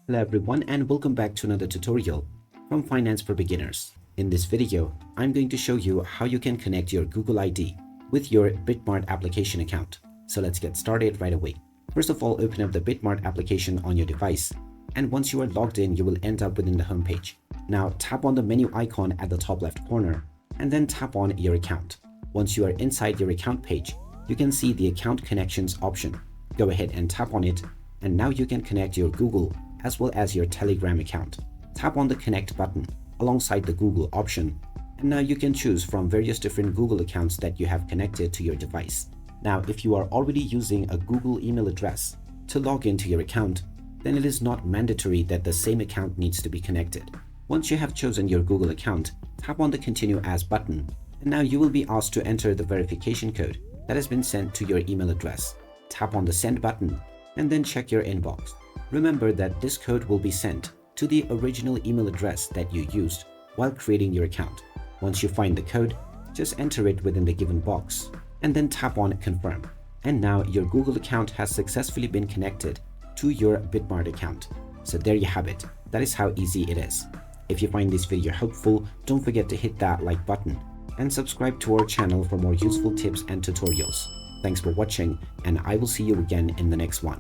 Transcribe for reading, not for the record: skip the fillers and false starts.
Hello everyone and welcome back to another tutorial from Finance for Beginners. In this video, I'm going to show you how you can connect your Google ID with your BitMart application account. So let's get started right away. First of all, open up the BitMart application on your device, and once you are logged in, you will end up within the home page. Now tap on the menu icon at the top left corner and then tap on your account. Once you are inside your account page, you can see the account connections option. Go ahead and tap on it, and now you can connect your Google as well as your Telegram account. Tap on the connect button alongside the Google option, and now you can choose from various different Google accounts that you have connected to your device. Now if you are already using a Google email address to log into your account, then it is not mandatory that the same account needs to be connected. Once you have chosen your Google account, tap on the continue as button, and now you will be asked to enter the verification code that has been sent to your email address. Tap on the send button and then check your inbox. Remember that this code will be sent to the original email address that you used while creating your account. Once you find the code, just enter it within the given box and then tap on confirm. And now your Google account has successfully been connected to your BitMart account. So there you have it. That is how easy it is. If you find this video helpful, don't forget to hit that like button and subscribe to our channel for more useful tips and tutorials. Thanks for watching, and I will see you again in the next one.